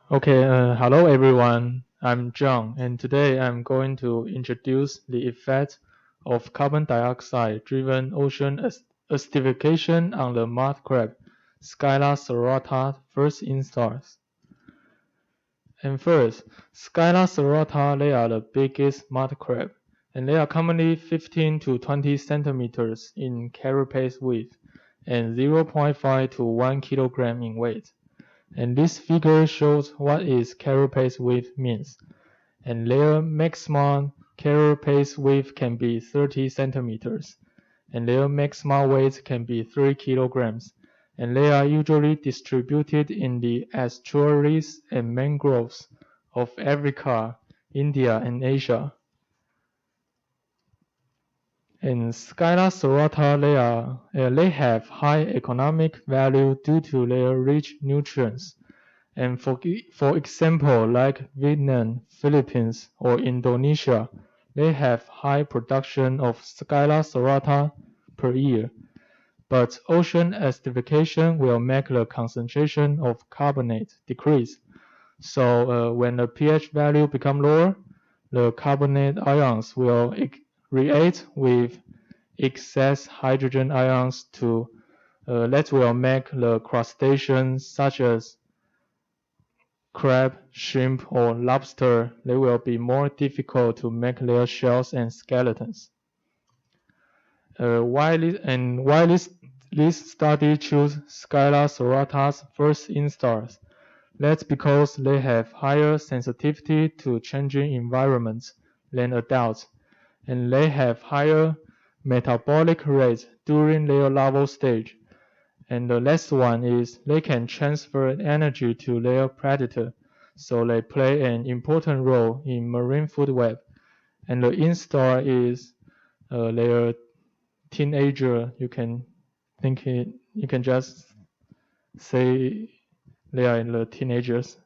Okay, hello everyone. I'm John, and today I'm going to introduce the effect of carbon dioxide-driven ocean acidification on the mud crab, Scylla serrata, first instars. And first, Scylla serrata, they are the biggest mud crab, and they are commonly 15 to 20 centimeters in carapace width and 0.5 to 1 kilogram in weight. And this figure shows what is carapace width means. And their maximum carapace width can be 30 centimeters, and their maximum weight can be 3 kilograms, and they are usually distributed in the estuaries and mangroves of Africa, India, and Asia. In Scylla serrata, they have high economic value due to their rich nutrients. And for example, like Vietnam, Philippines, or Indonesia, they have high production of Scylla serrata per year. But ocean acidification will make the concentration of carbonate decrease. So when the pH value becomes lower, the carbonate ions will react with excess hydrogen ions that will make the crustaceans such as crab, shrimp, or lobster, they will be more difficult to make their shells and skeletons. Why this study chose Scylla serrata's first instars? That's because they have higher sensitivity to changing environments than adults, and they have higher metabolic rates during their larval stage. And the last one is they can transfer energy to their predator, so they play an important role in marine food web. And the instar is their teenager. You can just say they are the teenagers.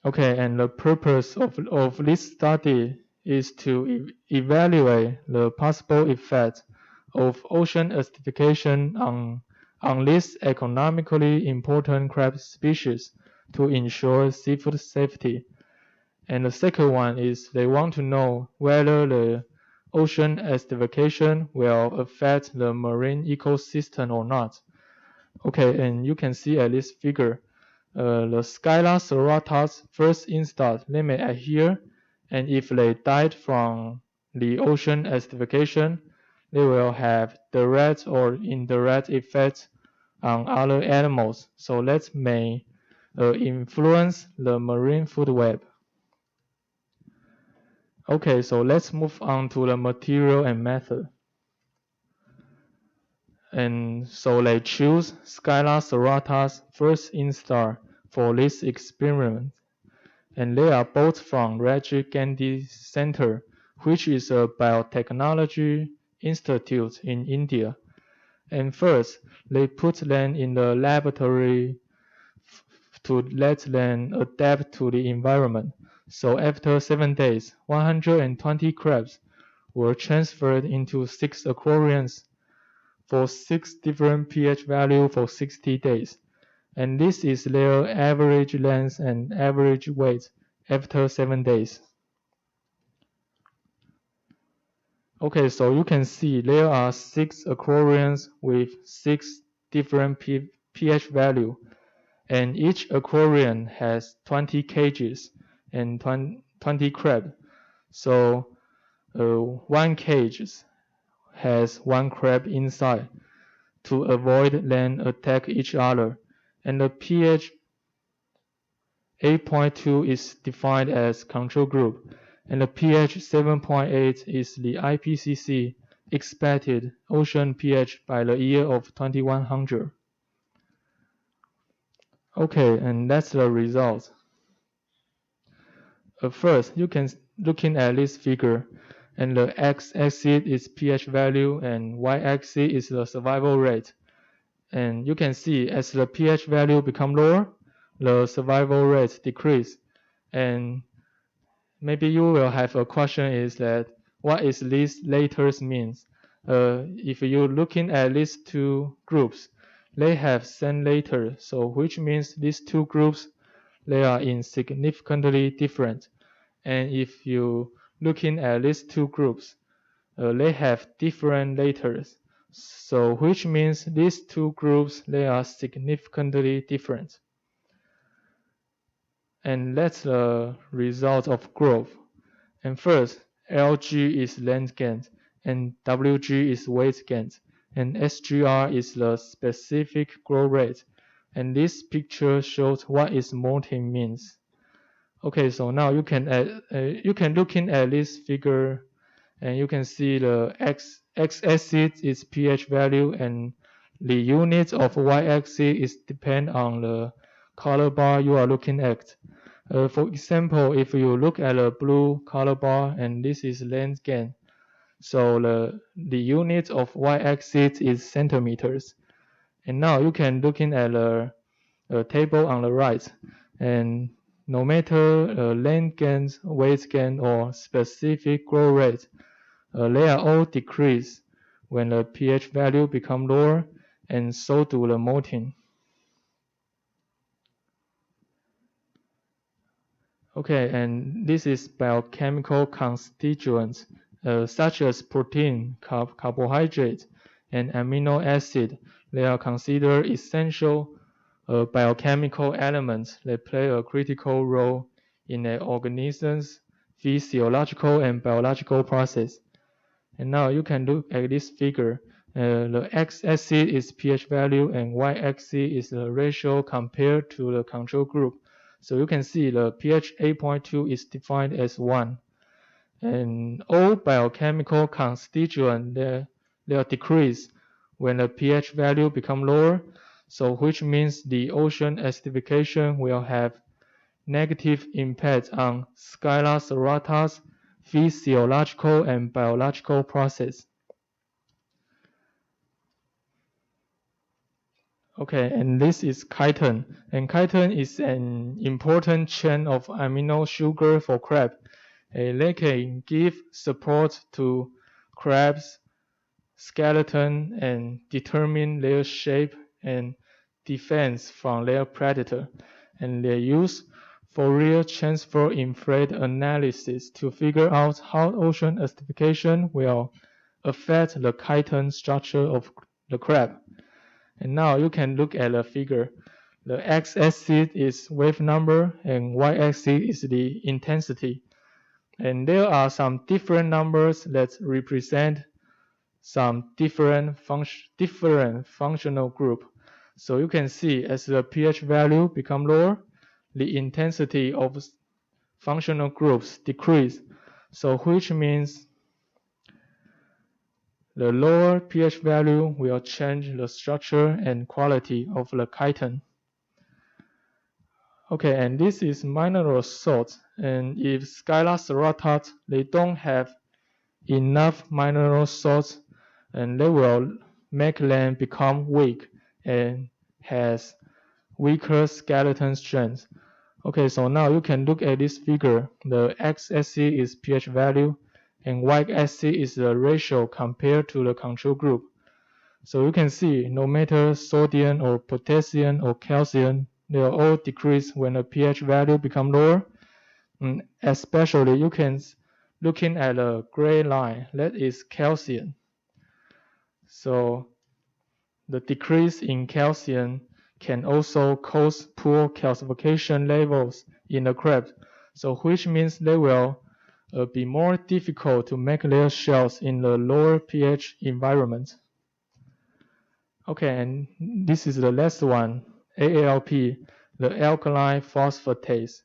Okay, and the purpose of this study is to evaluate the possible effects of ocean acidification on this economically important crab species to ensure seafood safety. And the second one is they want to know whether the ocean acidification will affect the marine ecosystem or not. Okay, and you can see at this figure, the Scylla serrata's first instars, they may adhere, and if they died from the ocean acidification, they will have direct or indirect effects on other animals, so that may influence the marine food web. Okay, so let's move on to the material and method. And so they choose Scylla serrata's first instar for this experiment. And they are both from Rajiv Gandhi Center, which is a biotechnology institute in India. And first, they put them in the laboratory to let them adapt to the environment. So after 7 days, 120 crabs were transferred into 6 aquariums for 6 different pH values for 60 days. And this is their average length and average weight after 7 days. Okay, so you can see there are 6 aquariums with 6 different pH value, and each aquarium has 20 cages and 20 crab. So 1 cage has 1 crab inside to avoid them attack each other, and the pH 8.2 is defined as control group, and the pH 7.8 is the IPCC expected ocean pH by the year of 2100. Okay, and that's the result. First, you can looking at this figure, and the x-axis is pH value and y-axis is the survival rate. And you can see as the pH value become lower, the survival rate decrease. And maybe you will have a question is that what is this latest means? If you're looking at these two groups, they have same letter, so which means these two groups, they are insignificantly different. And if you looking at these two groups, they have different letters, so which means these two groups, they are significantly different. And that's the result of growth. And first, Lg is length gain, and Wg is weight gain, and Sgr is the specific growth rate. And this picture shows what is molting means. Okay, so now you can looking at this figure, and you can see the x-axis is pH value, and the unit of y-axis is depend on the color bar you are looking at. For example, if you look at the blue color bar, and this is length gain, so the unit of y-axis is centimeters. And now you can looking at the table on the right, and no matter length gain, weight gain, or specific growth rate, they are all decreased when the pH value become lower, and so do the molting. Okay, and this is biochemical constituents such as protein, carbohydrate, and amino acid. They are considered essential biochemical elements that play a critical role in an organism's physiological and biological process. And now you can look at this figure. The x-axis is pH value, and y-axis is the ratio compared to the control group. So you can see the pH 8.2 is defined as 1. And all biochemical constituents, they are decreased when the pH value become lower, so which means the ocean acidification will have negative impact on Scylla serrata's physiological and biological process. Okay, and this is chitin. And chitin is an important chain of amino sugar for crab. They can give support to crabs' skeleton and determine their shape and defense from their predator. And they use Fourier transfer infrared analysis to figure out how ocean acidification will affect the chitin structure of the crab. And now you can look at the figure. The x-axis is wave number, and y-axis is the intensity. And there are some different numbers that represent some different functional group. So you can see as the pH value become lower, the intensity of functional groups decrease. So which means the lower pH value will change the structure and quality of the chitin. Okay, and this is mineral salt. And if Scylla serrata, they don't have enough mineral salts, and they will make them become weak and has weaker skeleton strength. Okay, so now you can look at this figure. The x-axis is pH value, and y-axis is the ratio compared to the control group. So you can see no matter sodium or potassium or calcium, they are all decreased when the pH value become lower. And especially you can looking at the gray line, that is calcium. So the decrease in calcium can also cause poor calcification levels in the crabs, so which means they will be more difficult to make their shells in the lower pH environment. Okay, and this is the last one, ALP, the alkaline phosphatase.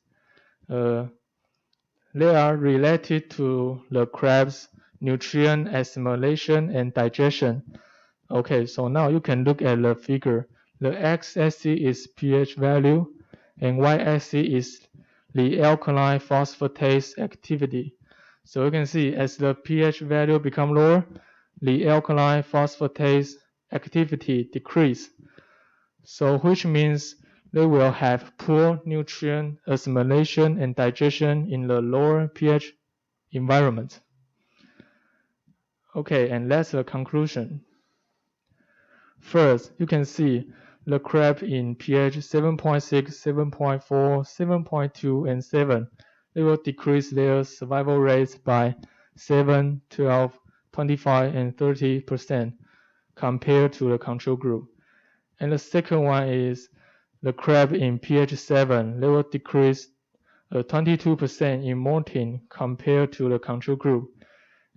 They are related to the crab's nutrient assimilation and digestion. Okay, so now you can look at the figure. The x-axis is pH value, and y-axis is the alkaline phosphatase activity. So you can see as the pH value become lower, the alkaline phosphatase activity decrease. So which means they will have poor nutrient assimilation and digestion in the lower pH environment. Okay, and that's the conclusion. First, you can see the crab in pH 7.6, 7.4, 7.2, and 7, they will decrease their survival rates by 7, 12, 25, and 30% compared to the control group. And the second one is the crab in pH 7, they will decrease 22% in molting compared to the control group.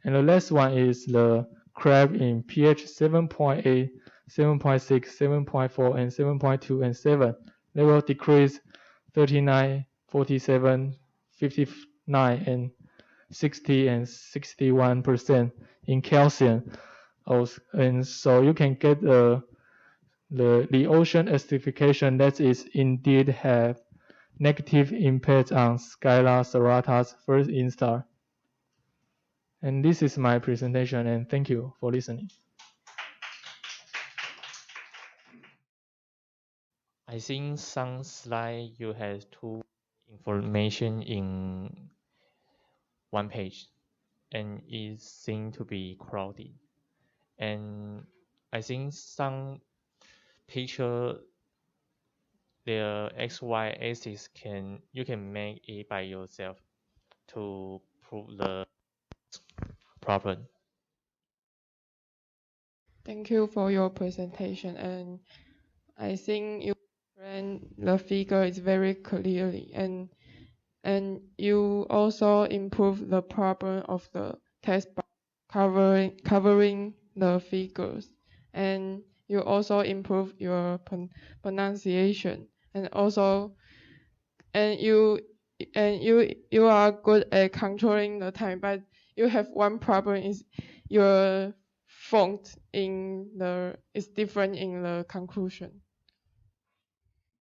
And the last one is the crab in pH 7.8, 7.6, 7.4, and 7.2 and 7. They will decrease 39, 47, 59, and 60 and 61% in calcium. And so you can get the ocean acidification that is indeed have negative impact on Scylla serrata's first instar. And this is my presentation, and thank you for listening. I think some slide you have two information in one page, and it seems to be crowded. And I think some picture their XY axis you can make it by yourself to prove the problem. Thank you for your presentation, and I think you explained the figure is very clearly, and you also improve the problem of the test by covering the figures, and you also improve your pronunciation, and you are good at controlling the time, but you have one problem is your font is different in the conclusion.